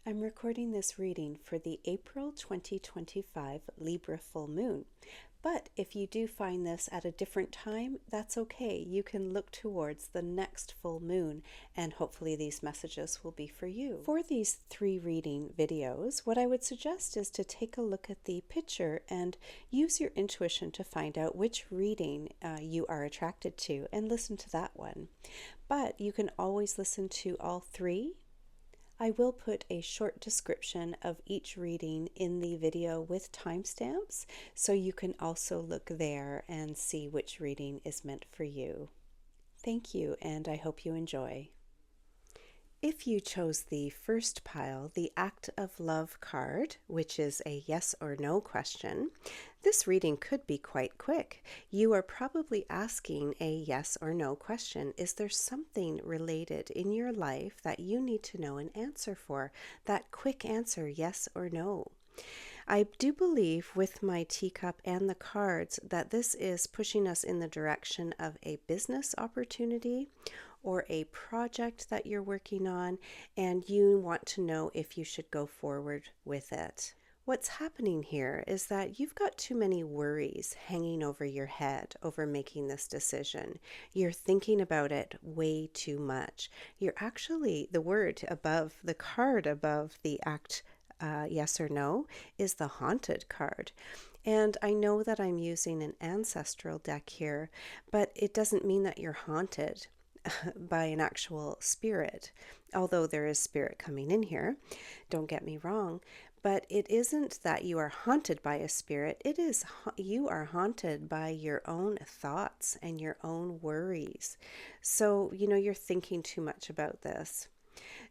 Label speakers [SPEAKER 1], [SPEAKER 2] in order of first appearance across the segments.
[SPEAKER 1] I'm recording this reading for the April 2025 Libra Full Moon. But if you do find this at a different time, that's okay. You can look towards the next full moon and hopefully these messages will be for you. For these 3 reading videos, what I would suggest is to take a look at the picture and use your intuition to find out which reading you are attracted to and listen to that one. But you can always listen to all 3. I will put a short description of each reading in the video with timestamps, so you can also look there and see which reading is meant for you. Thank you, and I hope you enjoy. If you chose the first pile, the Act of Love card, which is a yes or no question, this reading could be quite quick. You are probably asking a yes or no question. Is there something related in your life that you need to know an answer for? That quick answer, yes or no. I do believe with my teacup and the cards that this is pushing us in the direction of a business opportunity or a project that you're working on, and you want to know if you should go forward with it. What's happening here is that you've got too many worries hanging over your head over making this decision. You're thinking about it way too much. You're actually, the word above, the card above the act yes or no is the haunted card. And I know that I'm using an ancestral deck here, but it doesn't mean that you're haunted by an actual spirit, although there is spirit coming in here, don't get me wrong, but it isn't that you are haunted by a spirit. It is you are haunted by your own thoughts and your own worries. So, you're thinking too much about this.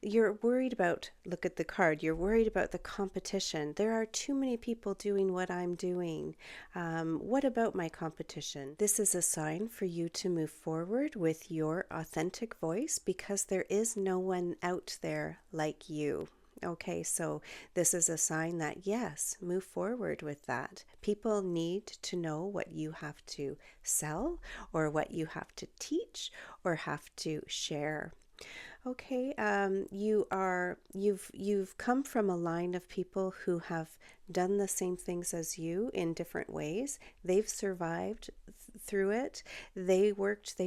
[SPEAKER 1] You're worried about, look at the card, you're worried about the competition. There are too many people doing what I'm doing. What about my competition? This is a sign for you to move forward with your authentic voice because there is no one out there like you. Okay, so this is a sign that yes, move forward with that. People need to know what you have to sell or what you have to teach or have to share. Okay, you've come from a line of people who have done the same things as you in different ways. They've survived through it. They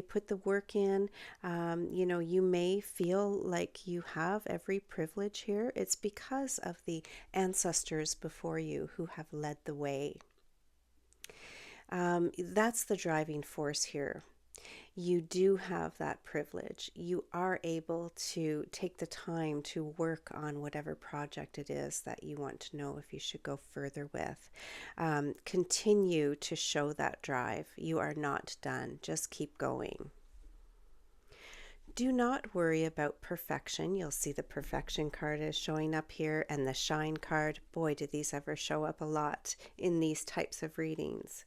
[SPEAKER 1] put the work in. You may feel like you have every privilege here. It's because of the ancestors before you who have led the way. That's the driving force here. You do have that privilege. You are able to take the time to work on whatever project it is that you want to know if you should go further with. Continue to show that drive. You are not done. Just keep going. Do not worry about perfection. You'll see the perfection card is showing up here and the shine card. Boy, do these ever show up a lot in these types of readings.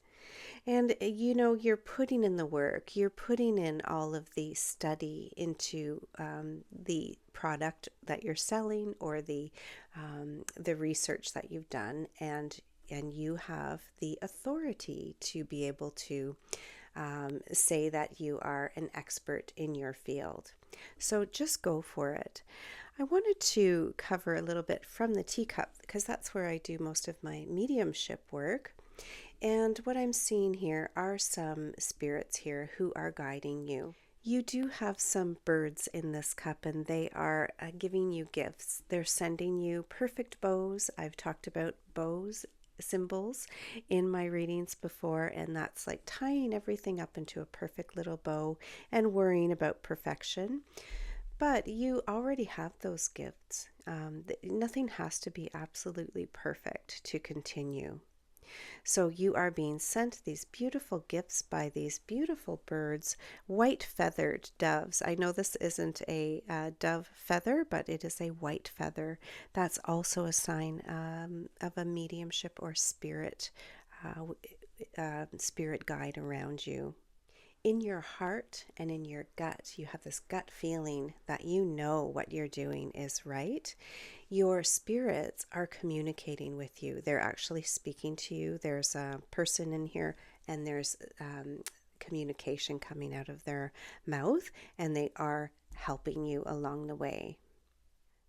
[SPEAKER 1] And you're putting in the work, you're putting in all of the study into the product that you're selling or the research that you've done, and you have the authority to be able to say that you are an expert in your field. So just go for it. I wanted to cover a little bit from the teacup because that's where I do most of my mediumship work. And what I'm seeing here are some spirits here who are guiding you. You do have some birds in this cup and they are giving you gifts. They're sending you perfect bows. I've talked about bows, symbols in my readings before, and that's like tying everything up into a perfect little bow and worrying about perfection. But you already have those gifts. Nothing has to be absolutely perfect to continue. So you are being sent these beautiful gifts by these beautiful birds, white feathered doves. I know this isn't a dove feather, but it is a white feather. That's also a sign of a mediumship or spirit guide around you. In your heart and in your gut, you have this gut feeling that you know what you're doing is right. Your spirits are communicating with you. They're actually speaking to you. There's a person in here and there's communication coming out of their mouth, and they are helping you along the way.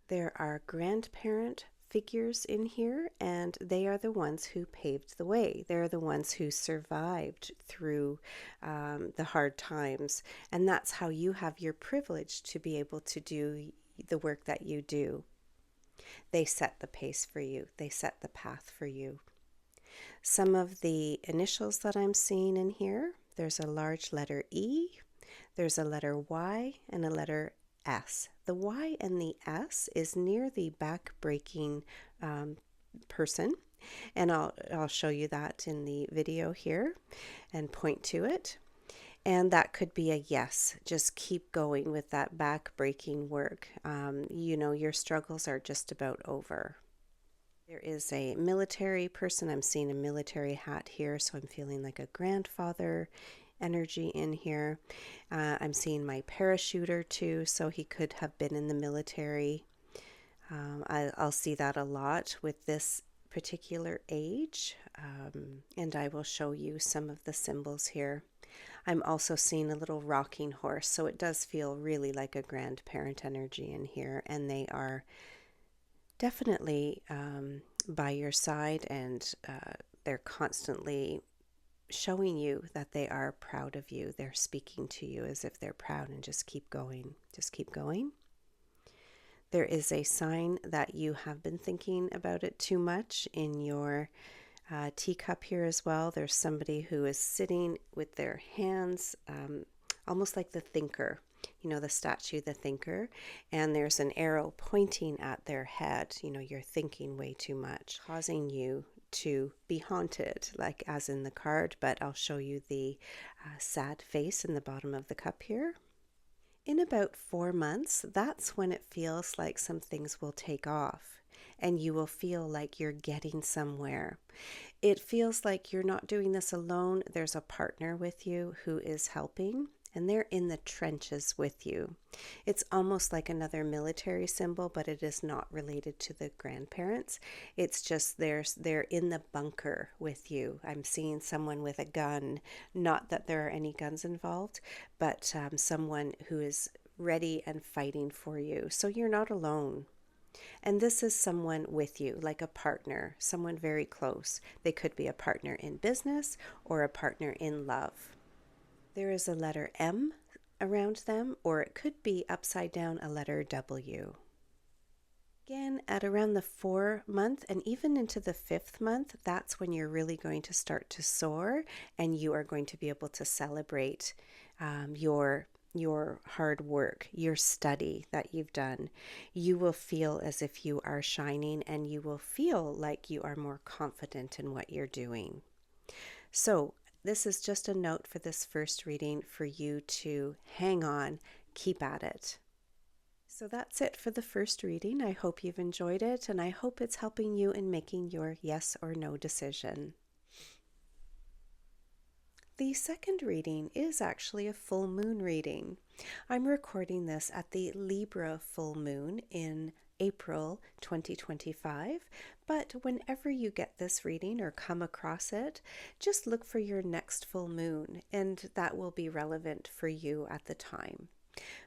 [SPEAKER 1] There are grandparent figures in here, and they are the ones who paved the way. They're the ones who survived through the hard times, and that's how you have your privilege to be able to do the work that you do. They set the pace for you, they set the path for you. Some of the initials that I'm seeing in here, there's a large letter E, there's a letter Y, and a letter S. The Y and the S is near the back-breaking person, and I'll show you that in the video here and point to it. And that could be a yes. Just keep going with that back-breaking work. You know, your struggles are just about over. There is a military person. I'm seeing a military hat here, so I'm feeling like a grandfather energy in here. I'm seeing my parachuter too, so he could have been in the military. I'll see that a lot with this particular age, and I will show you some of the symbols here. I'm also seeing a little rocking horse, so it does feel really like a grandparent energy in here, and they are definitely by your side, and they're constantly showing you that they are proud of you. They're speaking to you as if they're proud, and just keep going. Just keep going. There is a sign that you have been thinking about it too much in your teacup here as well. There's somebody who is sitting with their hands almost like the thinker, you know, the statue, the thinker, and there's an arrow pointing at their head. You know, you're thinking way too much, causing you to be haunted, like as in the card, but I'll show you the sad face in the bottom of the cup here. In about 4 months, that's when it feels like some things will take off and you will feel like you're getting somewhere. It feels like you're not doing this alone. There's a partner with you who is helping, and they're in the trenches with you. It's almost like another military symbol, but it is not related to the grandparents. It's just they're in the bunker with you. I'm seeing someone with a gun, not that there are any guns involved, but someone who is ready and fighting for you. So you're not alone. And this is someone with you, like a partner, someone very close. They could be a partner in business or a partner in love. There is a letter M around them, or it could be upside down a letter W. Again, at around the 4-month and even into the 5th month, that's when you're really going to start to soar, and you are going to be able to celebrate your hard work, your study that you've done. You will feel as if you are shining, and you will feel like you are more confident in what you're doing. So this is just a note for this first reading for you to hang on, keep at it. So that's it for the first reading. I hope you've enjoyed it, and I hope it's helping you in making your yes or no decision. The second reading is actually a full moon reading. I'm recording this at the Libra full moon in April 2025, but whenever you get this reading or come across it, just look for your next full moon, and that will be relevant for you at the time.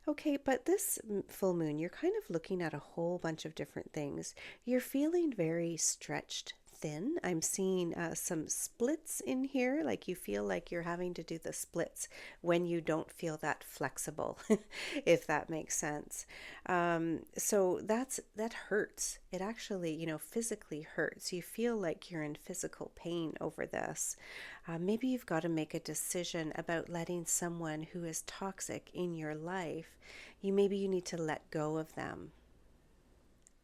[SPEAKER 1] Okay, but this full moon, you're kind of looking at a whole bunch of different things. You're feeling very stretched thin. I'm seeing some splits in here, like you feel like you're having to do the splits when you don't feel that flexible, if that makes sense. So that hurts. It actually, you know, physically hurts. You feel like you're in physical pain over this. Maybe you've got to make a decision about letting someone who is toxic in your life. Maybe you need to let go of them.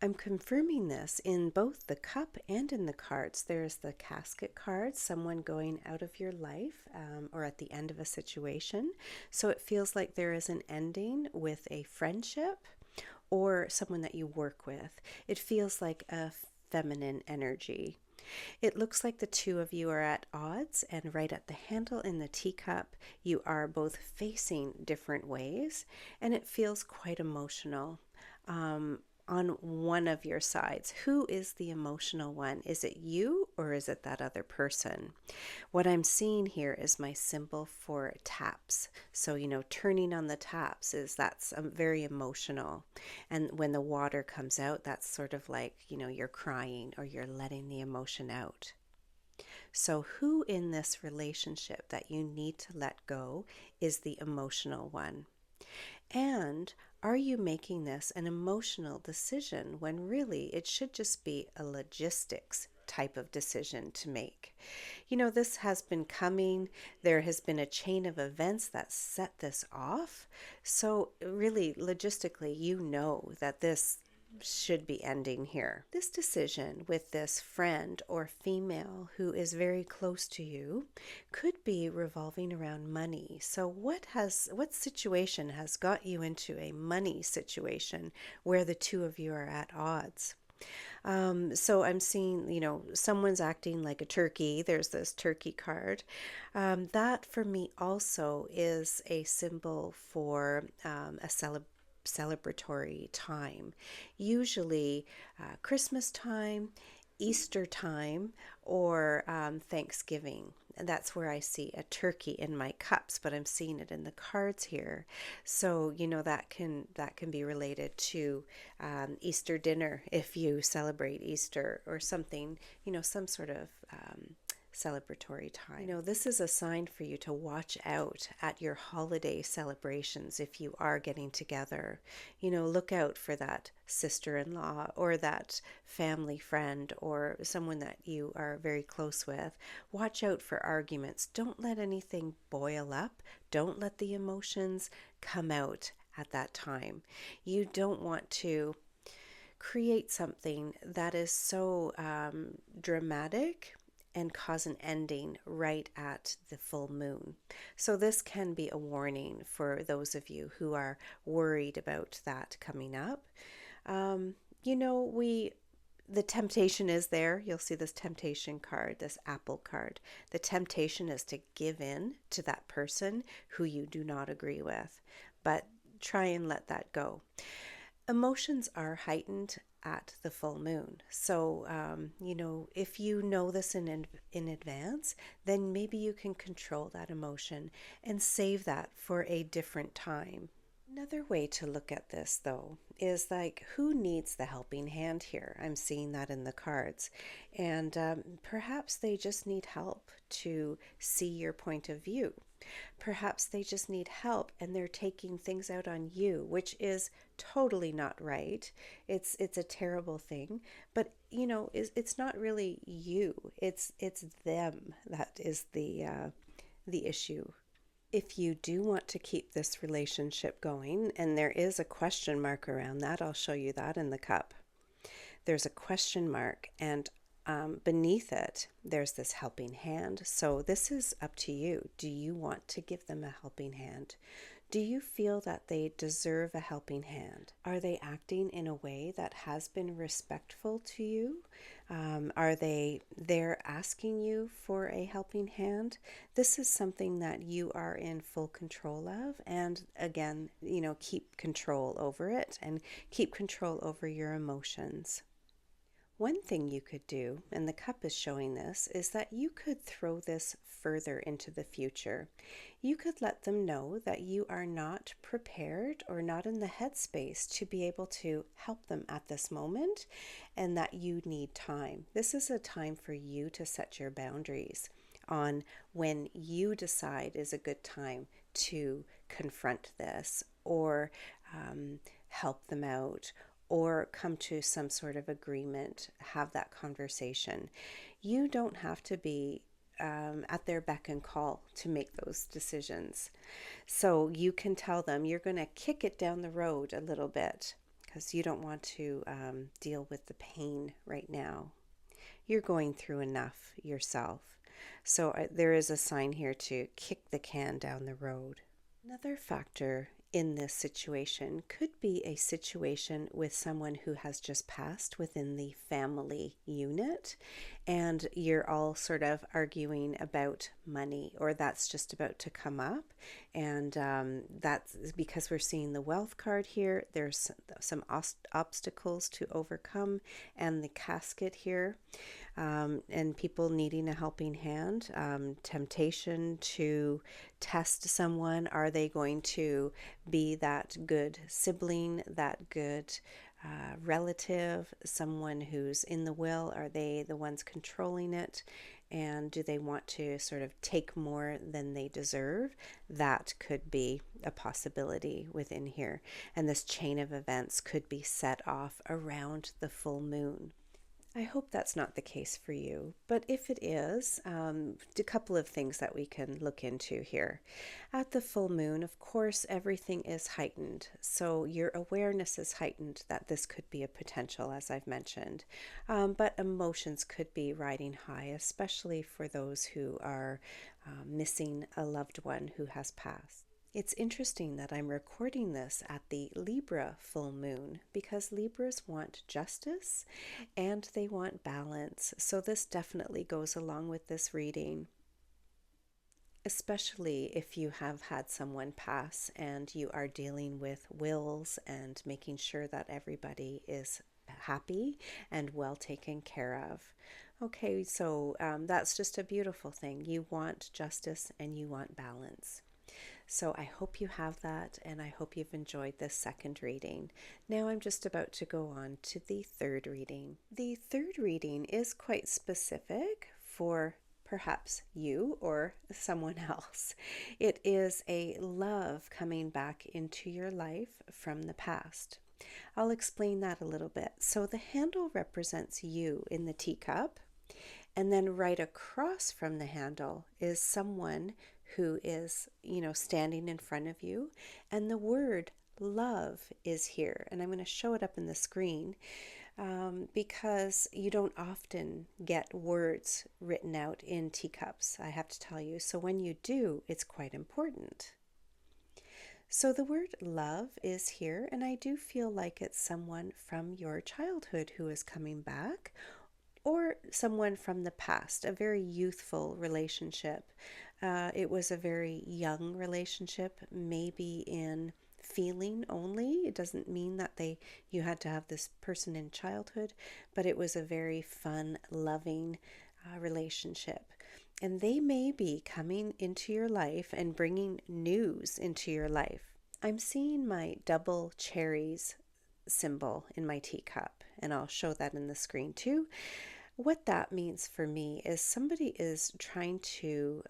[SPEAKER 1] I'm confirming this in both the cup and in the cards. There's the casket card, someone going out of your life or at the end of a situation. So it feels like there is an ending with a friendship or someone that you work with. It feels like a feminine energy. It looks like the two of you are at odds, and right at the handle in the teacup, you are both facing different ways, and it feels quite emotional. on one of your sides. Who is the emotional one? Is it you or is it that other person? What I'm seeing here is my symbol for taps. So, turning on the taps that's very emotional. And when the water comes out, that's sort of like, you're crying or you're letting the emotion out. So, who in this relationship that you need to let go is the emotional one? And are you making this an emotional decision when really it should just be a logistics type of decision to make? This has been coming. There has been a chain of events that set this off. So, really, logistically, that this should be ending here. This decision with this friend or female who is very close to you could be revolving around money. So what situation has got you into a money situation where the two of you are at odds? So I'm seeing, someone's acting like a turkey. There's this turkey card. That for me also is a symbol for a celebratory time. Usually Christmas time, Easter time, or Thanksgiving. And that's where I see a turkey in my cups, but I'm seeing it in the cards here. So that can be related to Easter dinner if you celebrate Easter or something. Some sort of celebratory time. This is a sign for you to watch out at your holiday celebrations if you are getting together. Look out for that sister-in-law or that family friend or someone that you are very close with. Watch out for arguments. Don't let anything boil up. Don't let the emotions come out at that time. You don't want to create something that is so dramatic and cause an ending right at the full moon. So this can be a warning for those of you who are worried about that coming up. The temptation is there. You'll see this temptation card, this apple card. The temptation is to give in to that person who you do not agree with, but try and let that go. Emotions are heightened at the full moon. So, if you know this in advance, then maybe you can control that emotion and save that for a different time. Another way to look at this, though, is like who needs the helping hand here? I'm seeing that in the cards. And perhaps they just need help to see your point of view. Perhaps they just need help and they're taking things out on you, which is totally not right. It's a terrible thing, but it's not really you. It's them that is the issue. If you do want to keep this relationship going, and there is a question mark around that, I'll show you that in the cup. There's a question mark, and beneath it, there's this helping hand. So this is up to you. Do you want to give them a helping hand? Do you feel that they deserve a helping hand? Are they acting in a way that has been respectful to you? Are they there asking you for a helping hand? This is something that you are in full control of. And again, keep control over it and keep control over your emotions. One thing you could do, and the cup is showing this, is that you could throw this further into the future. You could let them know that you are not prepared or not in the headspace to be able to help them at this moment and that you need time. This is a time for you to set your boundaries on when you decide is a good time to confront this or help them out or come to some sort of agreement, have that conversation. You don't have to be at their beck and call to make those decisions. So you can tell them you're going to kick it down the road a little bit because you don't want to deal with the pain right now. You're going through enough yourself. So there is a sign here to kick the can down the road. Another factor in this situation could be a situation with someone who has just passed within the family unit, and you're all sort of arguing about money, or that's just about to come up. And that's because we're seeing the wealth card here. There's some obstacles to overcome, and the casket here, and people needing a helping hand, temptation to test someone. Are they going to be that good sibling, that good relative, someone who's in the will? Are they the ones controlling it? And do they want to sort of take more than they deserve? That could be a possibility within here. And this chain of events could be set off around the full moon. I hope that's not the case for you, but if it is, a couple of things that we can look into here. At the full moon, of course, everything is heightened, so your awareness is heightened that this could be a potential, as I've mentioned, but emotions could be riding high, especially for those who are missing a loved one who has passed. It's interesting that I'm recording this at the Libra full moon because Libras want justice and they want balance. So this definitely goes along with this reading, especially if you have had someone pass and you are dealing with wills and making sure that everybody is happy and well taken care of. Okay, so that's just a beautiful thing. You want justice and you want balance. So I hope you have that, and I hope you've enjoyed this second reading. Now I'm just about to go on to the third reading. The third reading is quite specific for perhaps you or someone else. It is a love coming back into your life from the past. I'll explain that a little bit. So the handle represents you in the teacup, and then right across from the handle is someone who is, standing in front of you. And the word love is here. And I'm going to show it up in the screen because you don't often get words written out in teacups, I have to tell you. So when you do, it's quite important. So the word love is here, and I do feel like it's someone from your childhood who is coming back, or someone from the past, a very youthful relationship. It was a very young relationship, maybe in feeling only. It doesn't mean that you had to have this person in childhood, but it was a very fun, loving relationship. And they may be coming into your life and bringing news into your life. I'm seeing my double cherries symbol in my teacup, and I'll show that in the screen too. What that means for me is somebody is trying to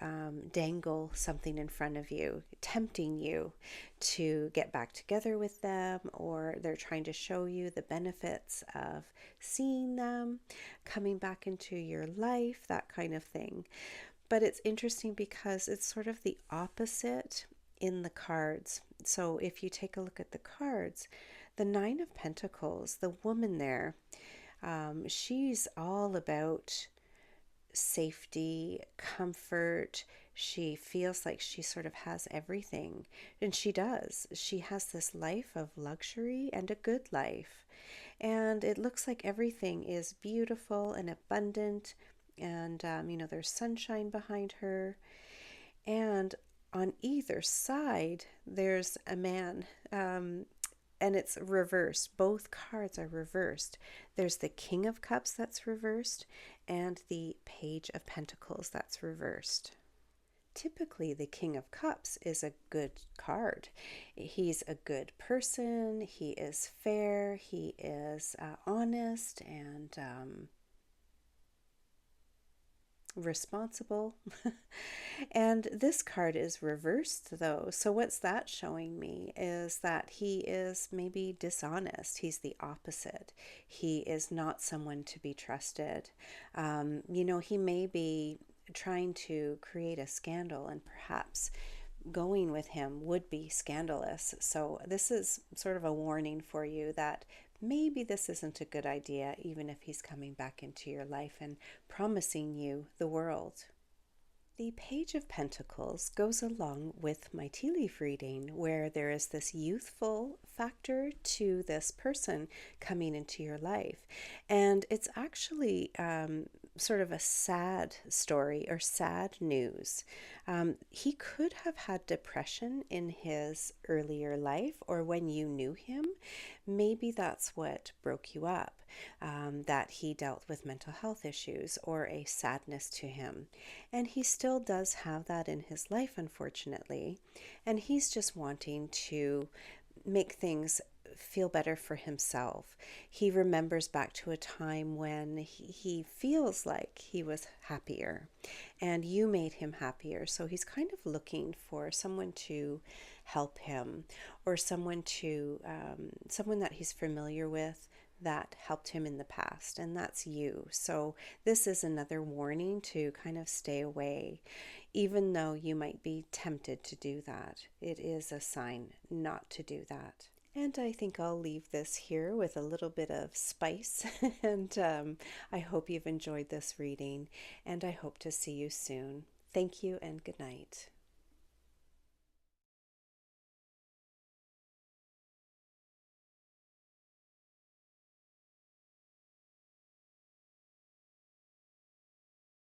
[SPEAKER 1] dangle something in front of you, tempting you to get back together with them, or they're trying to show you the benefits of seeing them, coming back into your life, that kind of thing. But it's interesting because it's sort of the opposite in the cards. So if you take a look at the cards, the Nine of Pentacles, the woman there, she's all about safety, comfort. She feels like she sort of has everything, and she does. She has this life of luxury and a good life, and it looks like everything is beautiful and abundant, and there's sunshine behind her, and on either side there's a man, and it's reversed. Both cards are reversed. There's the King of Cups that's reversed and the Page of Pentacles that's reversed. Typically, the King of Cups is a good card. He's a good person. He is fair. He is honest and responsible. And this card is reversed though. So what's that showing me is that he is maybe dishonest. He's the opposite. He is not someone to be trusted. He may be trying to create a scandal, and perhaps going with him would be scandalous. So this is sort of a warning for you that maybe this isn't a good idea, even if he's coming back into your life and promising you the world. The Page of Pentacles goes along with my tea leaf reading, where there is this youthful factor to this person coming into your life. And it's actually sort of a sad story or sad news. He could have had depression in his earlier life or when you knew him. Maybe that's what broke you up, that he dealt with mental health issues or a sadness to him. And he still does have that in his life, unfortunately. And he's just wanting to make things feel better for himself. He remembers back to a time when he feels like he was happier and you made him happier. So he's kind of looking for someone to help him, or someone that he's familiar with that helped him in the past, and that's you. So this is another warning to kind of stay away, even though you might be tempted to do that. It is a sign not to do that. And I think I'll leave this here with a little bit of spice. And I hope you've enjoyed this reading, and I hope to see you soon. Thank you and good night.